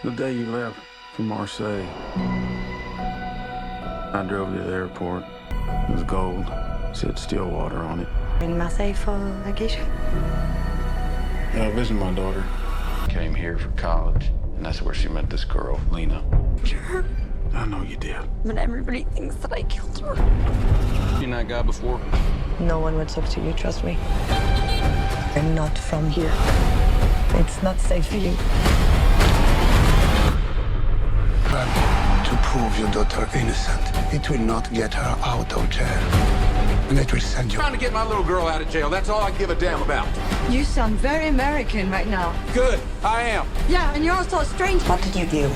The day you left for Marseille, I drove to the airport. It was gold. Said Stillwater on it. In Marseille for vacation? Yeah, I visited my daughter. Came here for college, and that's where she met this girl, Lena. Sure. I know you did. But everybody thinks that I killed her. Seen that guy before? No one would talk to you, trust me. I'm not from here. It's not safe for you. To prove your daughter innocent, it will not get her out of jail. And it will send you. Trying to get my little girl out of jail. That's all I give a damn about. You sound very American right now. Good. I am. Yeah, and you're also strange. What did you do?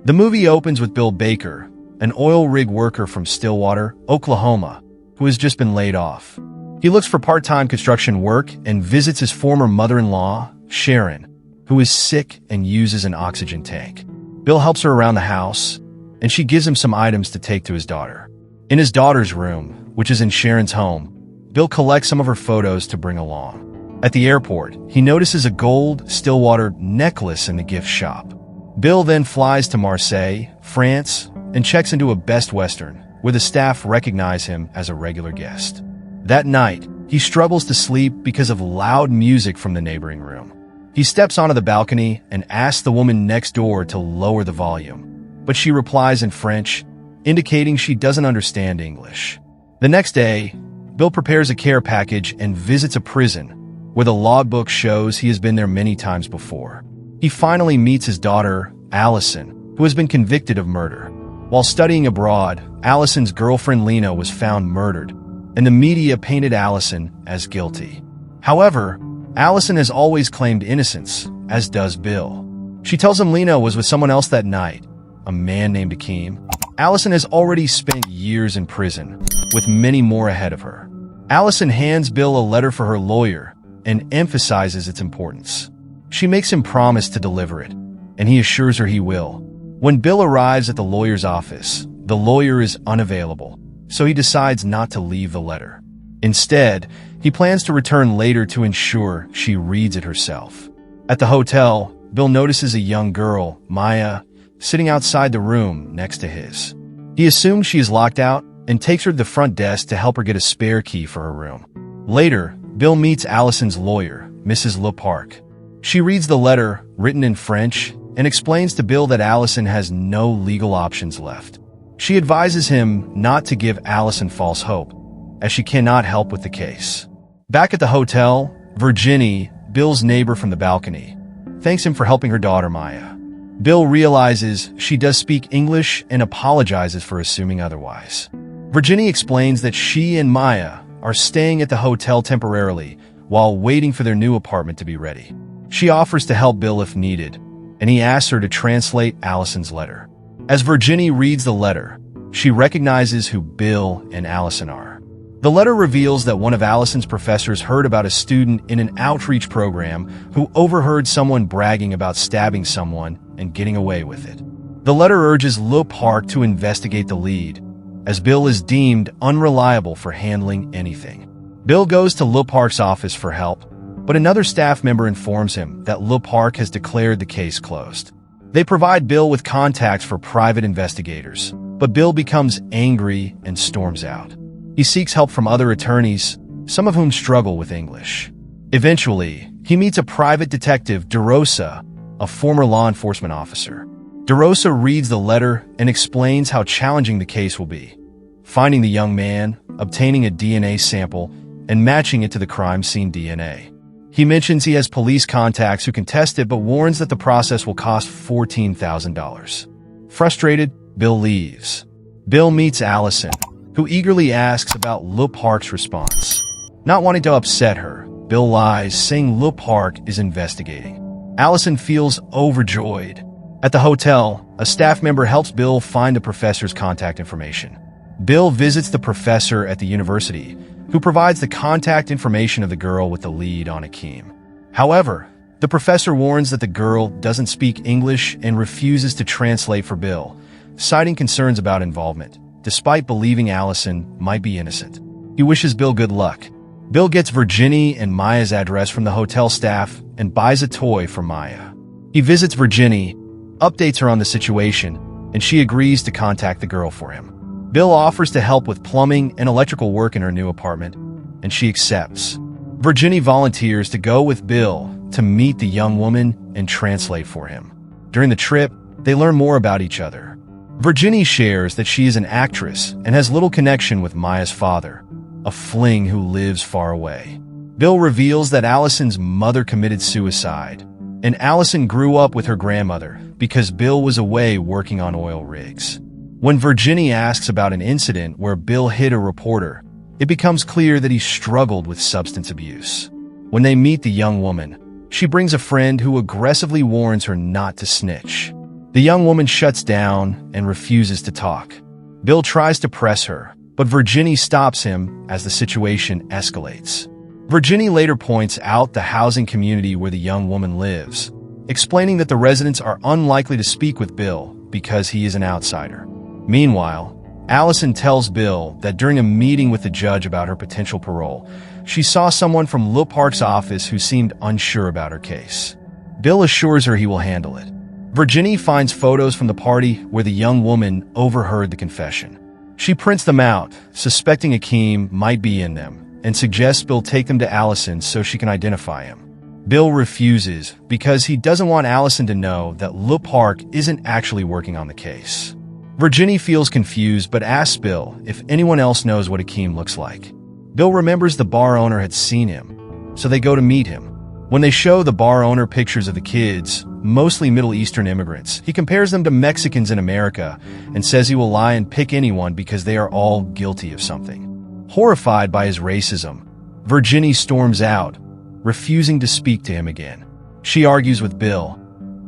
The movie opens with Bill Baker, an oil rig worker from Stillwater, Oklahoma, who has just been laid off. He looks for part-time construction work and visits his former mother-in-law, Sharon, who is sick and uses an oxygen tank. Bill helps her around the house, and she gives him some items to take to his daughter. In his daughter's room, which is in Sharon's home, Bill collects some of her photos to bring along. At the airport, he notices a gold Stillwater necklace in the gift shop. Bill then flies to Marseille, France, and checks into a Best Western, where the staff recognize him as a regular guest. That night, he struggles to sleep because of loud music from the neighboring room. He steps onto the balcony and asks the woman next door to lower the volume, but she replies in French, indicating she doesn't understand English. The next day, Bill prepares a care package and visits a prison, where the logbook shows he has been there many times before. He finally meets his daughter, Allison, who has been convicted of murder. While studying abroad, Allison's girlfriend Lena was found murdered, and the media painted Allison as guilty. However, Allison has always claimed innocence, as does Bill. She tells him Lena was with someone else that night, a man named Akeem. Allison has already spent years in prison, with many more ahead of her. Allison hands Bill a letter for her lawyer and emphasizes its importance. She makes him promise to deliver it, and he assures her he will. When Bill arrives at the lawyer's office, the lawyer is unavailable, so he decides not to leave the letter. Instead, he plans to return later to ensure she reads it herself. At the hotel, Bill notices a young girl, Maya, sitting outside the room next to his. He assumes she is locked out and takes her to the front desk to help her get a spare key for her room. Later, Bill meets Allison's lawyer, Mrs. Le Parc. She reads the letter, written in French, and explains to Bill that Allison has no legal options left. She advises him not to give Allison false hope, as she cannot help with the case. Back at the hotel, Virginie, Bill's neighbor from the balcony, thanks him for helping her daughter Maya. Bill realizes she does speak English and apologizes for assuming otherwise. Virginie explains that she and Maya are staying at the hotel temporarily while waiting for their new apartment to be ready. She offers to help Bill if needed, and he asks her to translate Allison's letter. As Virginie reads the letter, she recognizes who Bill and Allison are. The letter reveals that one of Allison's professors heard about a student in an outreach program who overheard someone bragging about stabbing someone and getting away with it. The letter urges Le Parc to investigate the lead, as Bill is deemed unreliable for handling anything. Bill goes to Le Parc's office for help, but another staff member informs him that Le Parc has declared the case closed. They provide Bill with contacts for private investigators, but Bill becomes angry and storms out. He seeks help from other attorneys, some of whom struggle with English. Eventually, he meets a private detective, DeRosa, a former law enforcement officer. DeRosa reads the letter and explains how challenging the case will be, finding the young man, obtaining a DNA sample, and matching it to the crime scene DNA. He mentions he has police contacts who can test it, but warns that the process will cost $14,000. Frustrated, Bill leaves. Bill meets Allison, who eagerly asks about Le Parc's response. Not wanting to upset her, Bill lies, saying Le Parc is investigating. Allison feels overjoyed. At the hotel, a staff member helps Bill find the professor's contact information. Bill visits the professor at the university, who provides the contact information of the girl with the lead on Akeem. However, the professor warns that the girl doesn't speak English and refuses to translate for Bill, citing concerns about involvement, despite believing Allison might be innocent. He wishes Bill good luck. Bill gets Virginie and Maya's address from the hotel staff and buys a toy for Maya. He visits Virginie, updates her on the situation, and she agrees to contact the girl for him. Bill offers to help with plumbing and electrical work in her new apartment, and she accepts. Virginie volunteers to go with Bill to meet the young woman and translate for him. During the trip, they learn more about each other. Virginie shares that she is an actress and has little connection with Maya's father, a fling who lives far away. Bill reveals that Allison's mother committed suicide, and Allison grew up with her grandmother because Bill was away working on oil rigs. When Virginie asks about an incident where Bill hit a reporter, it becomes clear that he struggled with substance abuse. When they meet the young woman, she brings a friend who aggressively warns her not to snitch. The young woman shuts down and refuses to talk. Bill tries to press her, but Virginie stops him as the situation escalates. Virginie later points out the housing community where the young woman lives, explaining that the residents are unlikely to speak with Bill because he is an outsider. Meanwhile, Allison tells Bill that during a meeting with the judge about her potential parole, she saw someone from Lil Park's office who seemed unsure about her case. Bill assures her he will handle it. Virginie finds photos from the party where the young woman overheard the confession. She prints them out, suspecting Akeem might be in them, and suggests Bill take them to Allison so she can identify him. Bill refuses because he doesn't want Allison to know that Lil Park isn't actually working on the case. Virginie feels confused but asks Bill if anyone else knows what Akeem looks like. Bill remembers the bar owner had seen him, so they go to meet him. When they show the bar owner pictures of the kids, mostly Middle Eastern immigrants, he compares them to Mexicans in America and says he will lie and pick anyone because they are all guilty of something. Horrified by his racism, Virginie storms out, refusing to speak to him again. She argues with Bill,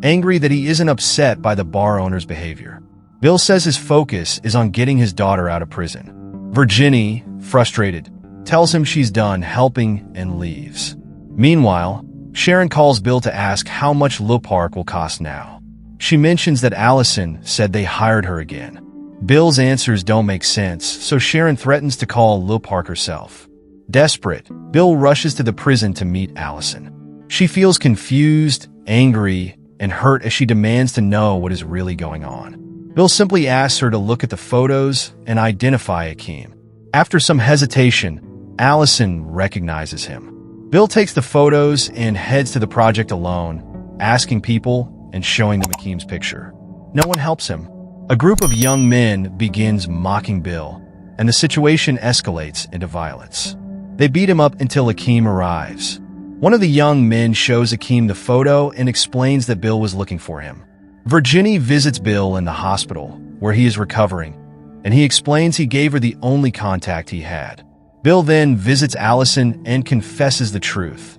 angry that he isn't upset by the bar owner's behavior. Bill says his focus is on getting his daughter out of prison. Virginie, frustrated, tells him she's done helping and leaves. Meanwhile, Sharon calls Bill to ask how much Lil Park will cost now. She mentions that Allison said they hired her again. Bill's answers don't make sense, so Sharon threatens to call Lil Park herself. Desperate, Bill rushes to the prison to meet Allison. She feels confused, angry, and hurt as she demands to know what is really going on. Bill simply asks her to look at the photos and identify Akeem. After some hesitation, Allison recognizes him. Bill takes the photos and heads to the project alone, asking people and showing them Akeem's picture. No one helps him. A group of young men begins mocking Bill, and the situation escalates into violence. They beat him up until Akeem arrives. One of the young men shows Akeem the photo and explains that Bill was looking for him. Virginie visits Bill in the hospital, where he is recovering, and he explains he gave her the only contact he had. Bill then visits Allison and confesses the truth.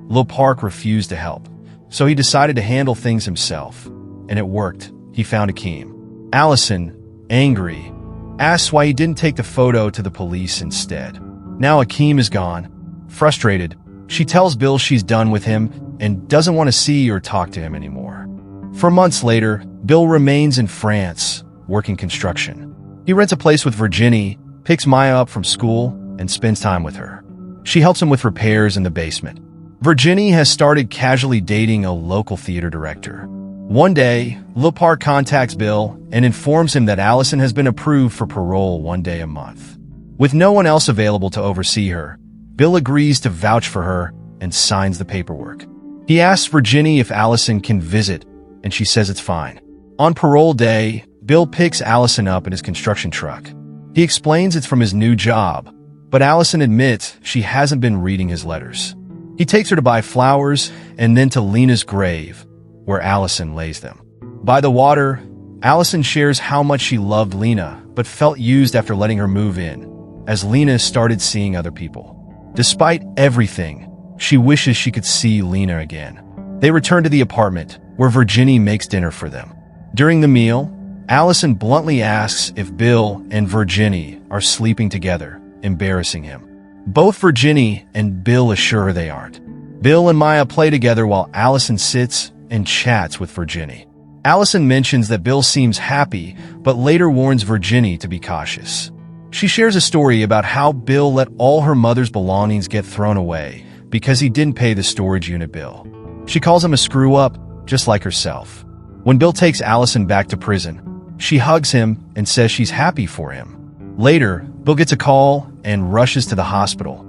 Lil Park refused to help, so he decided to handle things himself, and it worked. He found Akeem. Allison, angry, asks why he didn't take the photo to the police instead. Now Akeem is gone. Frustrated, she tells Bill she's done with him and doesn't want to see or talk to him anymore. 4 months later, Bill remains in France, working construction. He rents a place with Virginie, picks Maya up from school, and spends time with her. She helps him with repairs in the basement. Virginie has started casually dating a local theater director. One day, Lil Park contacts Bill and informs him that Allison has been approved for parole 1 day a month. With no one else available to oversee her, Bill agrees to vouch for her and signs the paperwork. He asks Virginie if Allison can visit, and she says it's fine. On parole day, Bill picks Allison up in his construction truck. He explains it's from his new job, but Allison admits she hasn't been reading his letters. He takes her to buy flowers and then to Lena's grave, where Allison lays them. By the water, Allison shares how much she loved Lena, but felt used after letting her move in, as Lena started seeing other people. Despite everything, she wishes she could see Lena again. They return to the apartment, where Virginie makes dinner for them. During the meal, Allison bluntly asks if Bill and Virginie are sleeping together, embarrassing him. Both Virginie and Bill assure her they aren't. Bill and Maya play together while Allison sits and chats with Virginie. Allison mentions that Bill seems happy, but later warns Virginie to be cautious. She shares a story about how Bill let all her mother's belongings get thrown away because he didn't pay the storage unit bill. She calls him a screw-up, just like herself. When Bill takes Allison back to prison, she hugs him and says she's happy for him. Later, Bill gets a call and rushes to the hospital.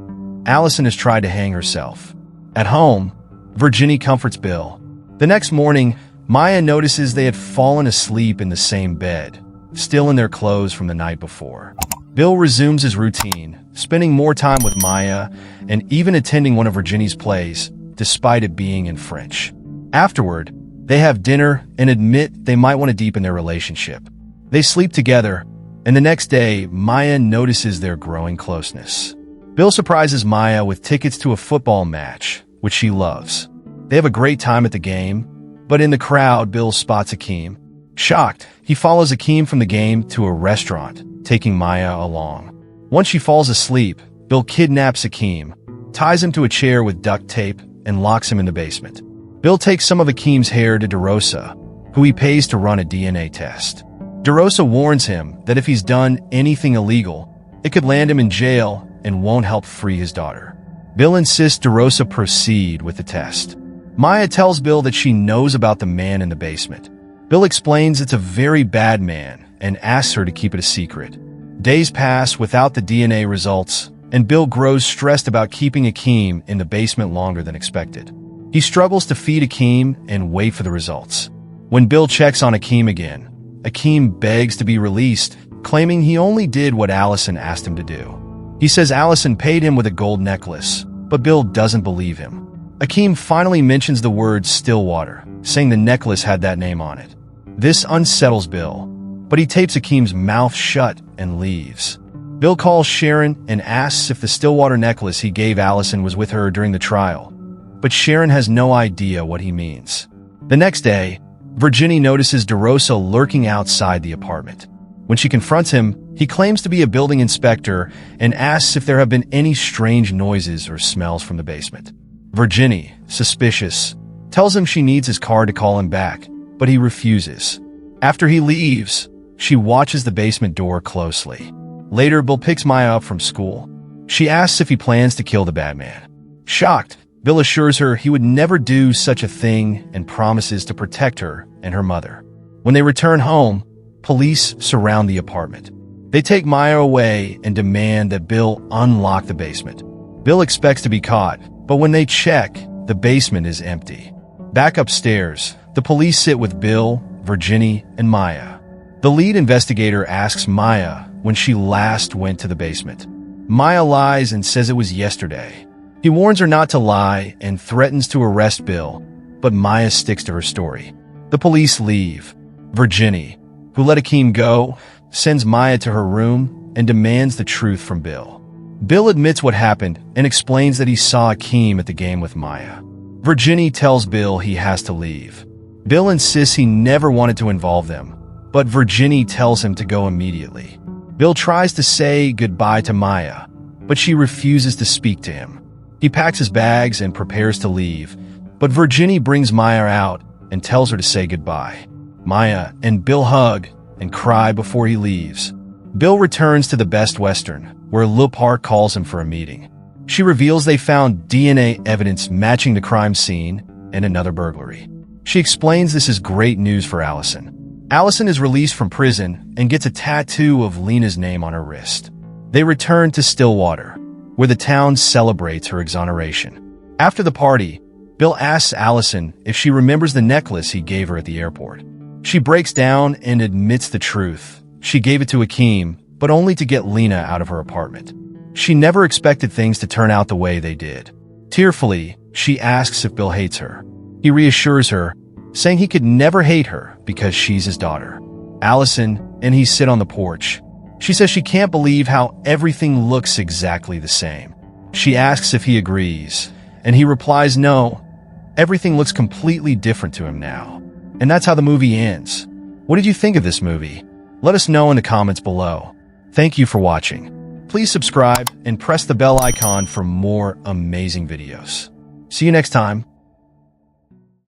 Allison has tried to hang herself. At home, Virginie comforts Bill. The next morning, Maya notices they had fallen asleep in the same bed, still in their clothes from the night before. Bill resumes his routine, spending more time with Maya and even attending one of Virginie's plays, despite it being in French. Afterward, they have dinner and admit they might want to deepen their relationship. They sleep together, and the next day, Maya notices their growing closeness. Bill surprises Maya with tickets to a football match, which she loves. They have a great time at the game, but in the crowd, Bill spots Akeem. Shocked, he follows Akeem from the game to a restaurant, taking Maya along. Once she falls asleep, Bill kidnaps Akeem, ties him to a chair with duct tape, and locks him in the basement. Bill takes some of Akeem's hair to DeRosa, who he pays to run a DNA test. DeRosa warns him that if he's done anything illegal, it could land him in jail and won't help free his daughter. Bill insists DeRosa proceed with the test. Maya tells Bill that she knows about the man in the basement. Bill explains it's a very bad man and asks her to keep it a secret. Days pass without the DNA results, and Bill grows stressed about keeping Akeem in the basement longer than expected. He struggles to feed Akeem and wait for the results. When Bill checks on Akeem again, Akeem begs to be released, claiming he only did what Allison asked him to do. He says Allison paid him with a gold necklace, but Bill doesn't believe him. Akeem finally mentions the word Stillwater, saying the necklace had that name on it. This unsettles Bill, but he tapes Akeem's mouth shut and leaves. Bill calls Sharon and asks if the Stillwater necklace he gave Allison was with her during the trial, but Sharon has no idea what he means. The next day, Virginie notices DeRosa lurking outside the apartment. When she confronts him, he claims to be a building inspector and asks if there have been any strange noises or smells from the basement. Virginie, suspicious, tells him she needs his car to call him back, but he refuses. After he leaves, she watches the basement door closely. Later, Bill picks Maya up from school. She asks if he plans to kill the bad man. Shocked, Bill assures her he would never do such a thing and promises to protect her and her mother. When they return home, police surround the apartment. They take Maya away and demand that Bill unlock the basement. Bill expects to be caught, but when they check, the basement is empty. Back upstairs, the police sit with Bill, Virginie, and Maya. The lead investigator asks Maya when she last went to the basement. Maya lies and says it was yesterday. He warns her not to lie and threatens to arrest Bill, but Maya sticks to her story. The police leave. Virginie, who let Akeem go, sends Maya to her room and demands the truth from Bill. Bill admits what happened and explains that he saw Akeem at the game with Maya. Virginie tells Bill he has to leave. Bill insists he never wanted to involve them, but Virginie tells him to go immediately. Bill tries to say goodbye to Maya, but she refuses to speak to him. He packs his bags and prepares to leave, but Virginie brings Maya out and tells her to say goodbye. Maya and Bill hug and cry before he leaves. Bill returns to the Best Western, where Lil Park calls him for a meeting. She reveals they found DNA evidence matching the crime scene and another burglary. She explains this is great news for Allison. Allison is released from prison and gets a tattoo of Lena's name on her wrist. They return to Stillwater, where the town celebrates her exoneration. After the party, Bill asks Allison if she remembers the necklace he gave her at the airport. She breaks down and admits the truth. She gave it to Akeem, but only to get Lena out of her apartment. She never expected things to turn out the way they did. Tearfully, she asks if Bill hates her. He reassures her, saying he could never hate her because she's his daughter. Allison and he sit on the porch. She says she can't believe how everything looks exactly the same. She asks if he agrees, and he replies no. Everything looks completely different to him now. And that's how the movie ends. What did you think of this movie? Let us know in the comments below. Thank you for watching. Please subscribe and press the bell icon for more amazing videos. See you next time.